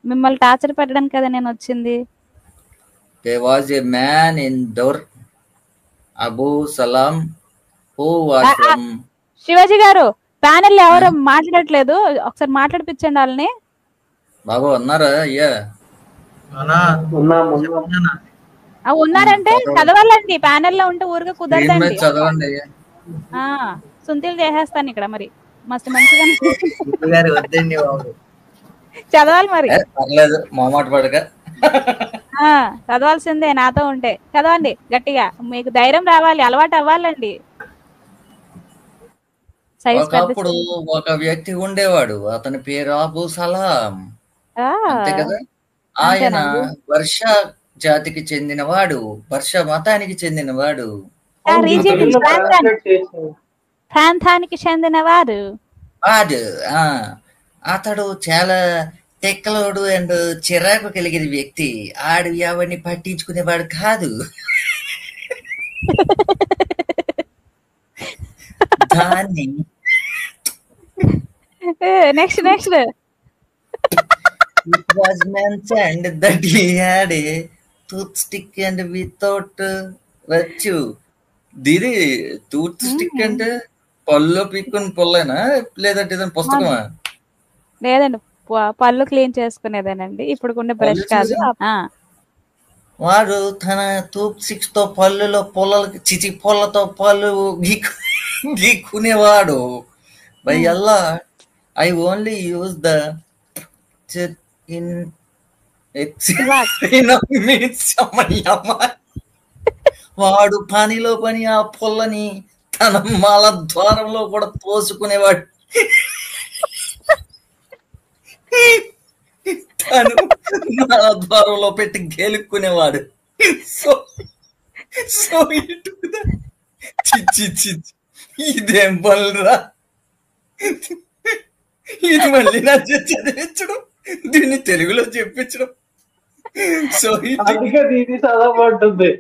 మిమ్మల్ని టార్చర్ పెట్టడానికి కదా నేను వచ్చింది. There was a man in Dor, Abu Salam, who was from. Shivaji గారు ప్యానెల్ ఎవరు మాట్లాడట్లేదు, ఒకసారి మాట్లాడిపించండి వాళ్ళని. బాబు ఉన్నారా? అయ్యా ఉన్నారంటే చదవాలండి, ప్యానెల్ లో ఉంటే ఊరిగా కుదరదండి. చదవండి అయ్యా. సుంతిలు చేసేస్తాను ఇక్కడ, మరి మస్తు మంచిగా చదవాలి మరి. పర్లేదు, మొహమాట పడక చదవాల్సిందే, నాతో ఉంటే చదవండి గట్టిగా, మీకు ధైర్యం రావాలి, అలవాటు అవ్వాలండి. ఒకప్పుడు ఒక వ్యక్తి ఉండేవాడు, అతని పేరు అబూ సలాం, అంతే కదా. ఆయన వర్ష జాతికి చెందినవాడు, వర్ష మతానికి చెందినవాడు, ప్రాంతానికి చెందినవాడు. అతడు చాలా తెక్కలోడు అండ్ చిరాకు కలిగిన వ్యక్తి. ఆడు ఎవరిని పట్టించుకునేవాడు కాదు. దాన్ని next it was mentioned that he had a toothstick and without virtue. Didi tooth stick అంటే పళ్ళు పిక్కుని పొల్లేనా, లేదంటే ఇదని పుస్తకమా? లేదండి, పళ్ళు క్లీన్ చేసుకునేదేనండి, ఇప్పుడు ఉండే బ్రష్ కాదు. వాడు తన టూత్ స్టిక్స్ తో పళ్ళులో పొల్లతో పళ్ళు గీక్కునేవాడు. By Allah, I only use the in వాడు పనిలో పని ఆ పొల్లని తన మల ద్వారంలో కూడా తోసుకునేవాడు. తను మల ద్వారంలో పెట్టి గెలుక్కునేవాడు. సో ఇదేం పనురా, ఇది మళ్ళీ నా చదివించడం, దీన్ని తెలుగులో చెప్పించడం. సో ఇది చదవబడుతుంది.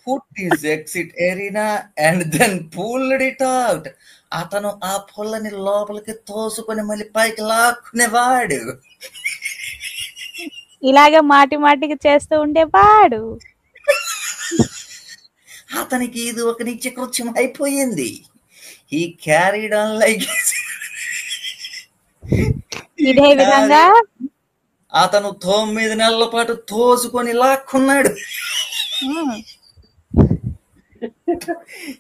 put his exit arena and then pulled it out. అతను ఆ పొల్లని లోపలికి తోసుకొని మళ్ళీ పైకి లాక్కునేవాడు. ఇలాగే మాటి మాటికి చేస్తూ ఉండేవాడు. అతనికి ఇది ఒక నిత్యకృత్యం అయిపోయింది. He carried on like ఇదే విధంగా అతను 9 నెలల పాటు తోసుకొని లాక్కున్నాడు.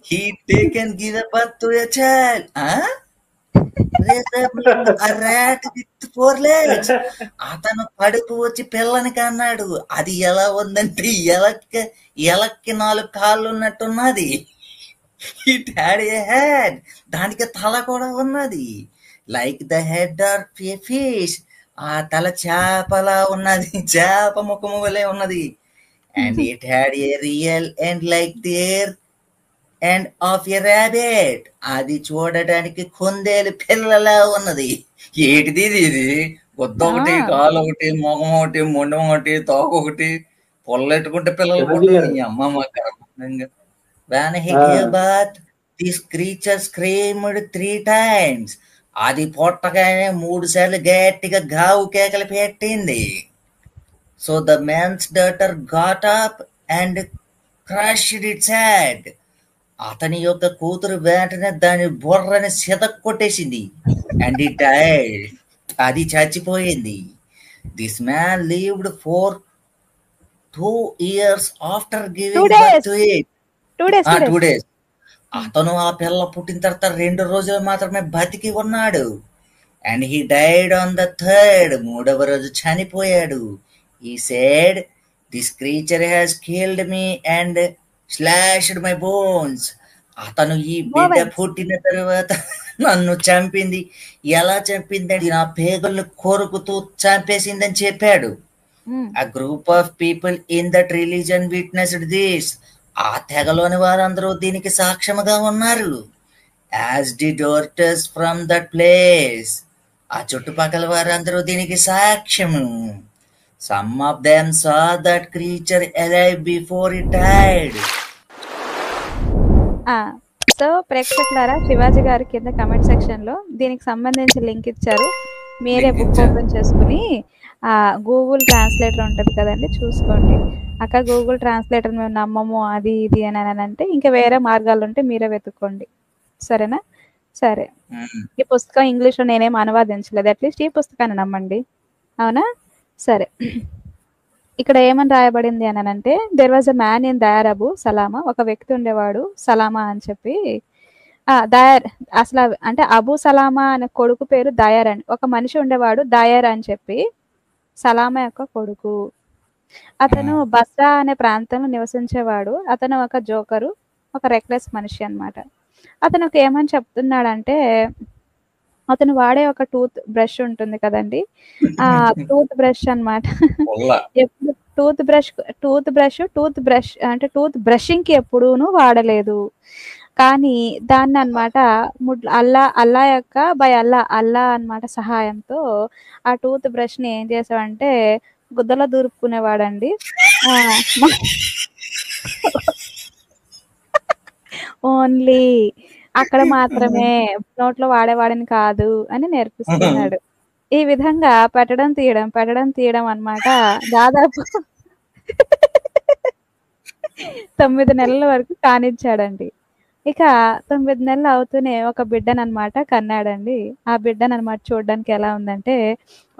He taken give a birth to a child. A rat with 4 legs. అతను కడుపు వచ్చి పిల్లని కన్నాడు. అది ఎలా ఉందంటే ఎలక్కి 4 కాళ్ళు ఉన్నట్టున్నది. It had a head. దానికి తల కూడా ఉన్నది. Like the head of a fish. ఆ తల చేపలా ఉన్నది, చేప ముఖము వలె ఉన్నది. And it had a real end like the end of a rabbit. అది చూడటానికి కుందేలు పిల్లలా ఉన్నది. ఏంటిది ఇది? గుద్ద ఒకటి, కాలు ఒకటి, మొగం ఒకటి, మొండం ఒకటి, తోక ఒకటి, పొల్లెట్టుకుంటే పిల్లలు పుట్టింది. అమ్మమ్మ correct. When he gave birth, this creature screamed 3 times. అది పొట్టగానే 3 సార్లు గట్టిగా గావు కేకలు పెట్టింది. So the man's daughter got up and crushed its head. అతని యొక్క కూతురు వెంటనే దాని బుర్రని సితక్కొట్టేసింది. And it died. అది చచ్చిపోయింది. This man lived for 2 years after giving birth to it. 2 days. అతను ఆ పిల్ల పుట్టిన తర్వాత 2 రోజులు మాత్రమే బతికి ఉన్నాడు. And he died on the 3rd. 3వ రోజు చనిపోయాడు. He said, this creature has killed me and slashed my bones. అతను ఈ బిడ్డ పుట్టిన తర్వాత నన్ను చంపింది. ఎలా చంపిందండి? నా పేగులను కొరుకుతూ చంపేసిందని చెప్పాడు. A group of people in that religion witnessed this. ఆ తెగలోని వారందరూ దీనికి సాక్ష్యముగా ఉన్నారు. As did others from that place. ఆ చుట్టుపక్కల వారందరూ దీనికి సాక్ష్యము. Some of them saw that creature alive before it died. So ప్రేక్షకులారా, శివాజీ గారి కింద కమెంట్ సెక్షన్ లో దీనికి సంబంధించి లింక్ ఇచ్చారు. మీరే లింక్ బుక్ ఇచ్చారు. ఓపెన్ చేసుకుని గూగుల్ ట్రాన్స్లేటర్ ఉంటది కదండి, చూసుకోండి. అక్కడ గూగుల్ ట్రాన్స్లేటర్ మేము నమ్మము అది ఇది అని అంటే ఇంకా వేరే మార్గాలు ఉంటే మీరే వెతుక్కోండి. సరేనా? సరే, ఈ పుస్తకం ఇంగ్లీష్లో నేనేం అనువాదించలేదు. అట్లీస్ట్ ఈ పుస్తకాన్ని నమ్మండి. అవునా? సరే, ఇక్కడ ఏమని రాయబడింది అని అంటే, there was a man in Dayr Abu Salama. ఒక వ్యక్తి ఉండేవాడు సలామా అని చెప్పి. దయర్ అసలు అంటే అబు సలామా అనే కొడుకు పేరు దయర్ అని. ఒక మనిషి ఉండేవాడు దయర్ అని చెప్పి, సలామా యొక్క కొడుకు. అతను బస్రా అనే ప్రాంతంలో నివసించేవాడు. అతను ఒక జోకరు, ఒక రెక్లెస్ మనిషి అన్నమాట. అతను ఏమని చెప్తున్నాడంటే, అతను వాడే ఒక టూత్ బ్రష్ ఉంటుంది కదండి, ఆ టూత్ బ్రష్ అన్నమాట. ఎప్పుడు టూత్ బ్రష్ అంటే టూత్ బ్రషింగ్ కి ఎప్పుడూను వాడలేదు. కానీ దాన్ని అన్నమాట అల్లా యొక్క అల్లా అన్నమాట సహాయంతో ఆ టూత్ బ్రష్ ని ఏం చేసాడంటే గుద్దలో దూరుకునేవాడండి. ఓన్లీ అక్కడ మాత్రమే, నోట్లో వాడేవాడిని కాదు అని నేర్పిస్తున్నాడు. ఈ విధంగా పెట్టడం తీయడం అన్నమాట దాదాపు 9 నెలల వరకు కానిచ్చాడండి. ఇక 9 నెలలు అవుతూనే ఒక బిడ్డనన్నమాట కన్నాడండి. ఆ బిడ్డనన్నమాట చూడడానికి ఎలా ఉందంటే,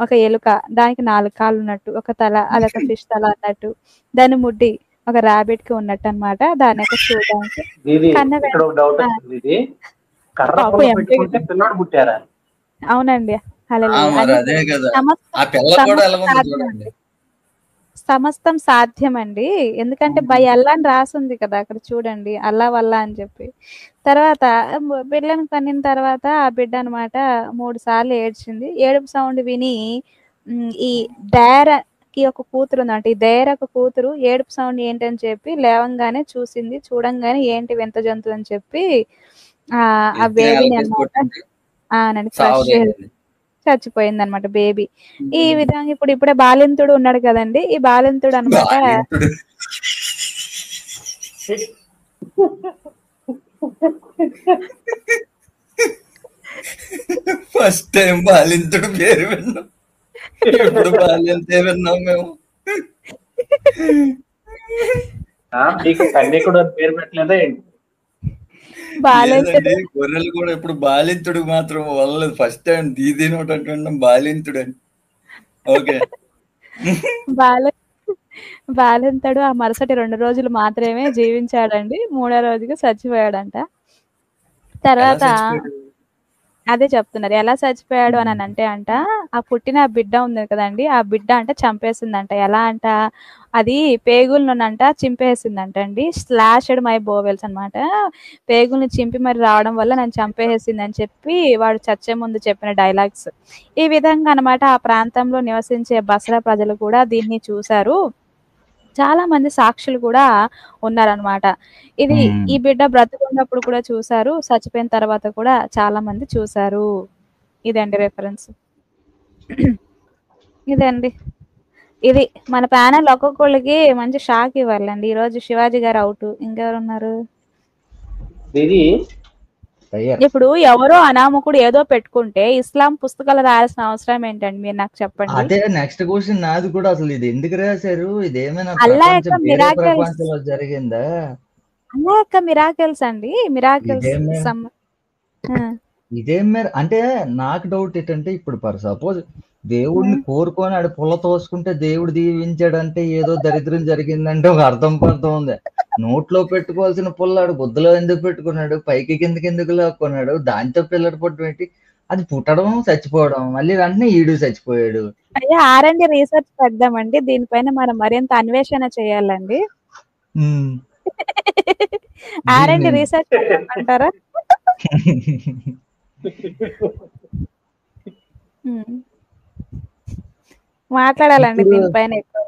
ఒక ఎలుక, దానికి 4 కాళ్ళు ఉన్నట్టు, ఒక తల, అదొక ఫిష్ తల అన్నట్టు, దాని ముడ్డి ఒక రాబిట్ కి ఉన్నట్టు అన్నమాట. దాని యొక్క చూడడానికి అవునండి. సమస్తం సాధ్యమండి. ఎందుకంటే బై అల్లా అని రాసింది కదా అక్కడ, చూడండి, అల్లా వల్ల అని చెప్పి. తర్వాత బిడ్డను కనిన తర్వాత ఆ బిడ్డ అనమాట 3 సార్లు ఏడ్చింది. ఏడుపు సౌండ్ విని ఈ డైరాకి ఒక కూతురు ఉందంట. ఈ డైరా ఒక కూతురు ఏడుపు సౌండ్ ఏంటని చెప్పి లేవంగానే చూసింది. చూడంగానే ఏంటి వింత జంతువు అని చెప్పి ఆ బేబీని అన్నమాట క్రష్ చేసి చచ్చిపోయింది అనమాట బేబీ. ఈ విధంగా ఇప్పుడే బాలింతుడు ఉన్నాడు కదండి, ఈ బాలింతుడు అనమాట ఫస్ట్ టైం బాలింతుడు పేరు విన్నాం. ఎప్పుడు బాలింతే విన్నాం మేము. కన్యకుడు పేరు పెట్టలేదా ఏంటి? గొర్రెలు కూడా ఇప్పుడు బాలింతుడు మాత్రం వదలలేదు. ఫస్ట్ టైం దీది నోట బాలింతుడు అని. ఓకే, బాలింతుడు ఆ మరుసటి 2 రోజులు మాత్రమే జీవించాడండి. 3వ రోజుకి చచ్చిపోయాడంట. తర్వాత అదే చెప్తున్నారు ఎలా చచ్చిపోయాడు అని అంటే ఆ పుట్టిన బిడ్డ ఉంది కదండి, ఆ బిడ్డ చంపేసిందంట. ఎలా అంట, అది పేగులను చింపేసిందంట అండి. స్లాషెడ్ మై బోవెల్స్ అనమాట. పేగుల్ని చింపి మరి రావడం వల్ల నన్ను చంపేసింది అని చెప్పి వాడు చచ్చే ముందు చెప్పిన డైలాగ్స్. ఈ విధంగా అనమాట ఆ ప్రాంతంలో నివసించే బసరా ప్రజలు కూడా దీన్ని చూశారు. చాలా మంది సాక్షులు కూడా ఉన్నారనమాట. ఇది ఈ బిడ్డ బ్రతుకున్నప్పుడు కూడా చూశారు, చచ్చిపోయిన తర్వాత కూడా చాలా మంది చూశారు. ఇదండి రెఫరెన్స్. ఇదండి, ఇది మన ప్యానెల్. ఒక్కొక్కళ్ళకి మంచి షాక్ ఇవ్వాలండి. ఈరోజు శివాజీ గారు అవుట్. ఇంకెవరున్నారు? ఇప్పుడు ఎవరో అనామకుడు ఏదో పెట్టుకుంటే ఇస్లాం పుస్తకాలు రాయాల్సిన అవసరం ఏంటండి? మీరు నాకు చెప్పండి. అదే నెక్స్ట్ క్వశ్చన్ నాది కూడా. అసలు ఇది ఎందుకు రాశారు? ఇదేమైనా ప్రపంచంలో జరిగిందా? అల్లా యొక్క మిరాకిల్స్ అండి. మిరాకిల్స్ ఇదేం అంటే నాకు డౌట్ ఏంటంటే, ఇప్పుడు సపోజ్ దేవుడిని కోరుకొని ఆడు పుల్ల తోసుకుంటే దేవుడు దీవించాడంటే ఏదో దరిద్రం జరిగిందంటే ఒక అర్థం ఉంది. నోట్లో పెట్టుకోవాల్సిన పుల్లాడు గుద్దలో ఎందుకు పెట్టుకున్నాడు? పైకి కిందకి ఎందుకు లాక్కున్నాడు? దాంతో పిల్లడు పుట్టడం ఏంటి? అది పుట్టడం, చచ్చిపోవడం, మళ్ళీ వెంటనే ఈడు చచ్చిపోయాడు. అయ్యా, R&D రీసెర్చ్ పెడదామండి దీనిపైన. మనం మరింత అన్వేషణ చేయాలండి. R&D రీసెర్చ్ అంటారా? మాట్లాడాలండి దీనిపైన ఎక్కువ.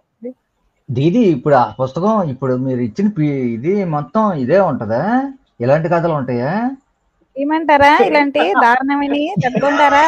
దీది ఇప్పుడు ఆ పుస్తకం ఇప్పుడు మీరు ఇచ్చిన ఇది మొత్తం ఇదే ఉంటదా? ఇలాంటి కథలు ఉంటాయా? ఏమంటారా? ఇలాంటి దారుణమైన తట్టుకుంటారా?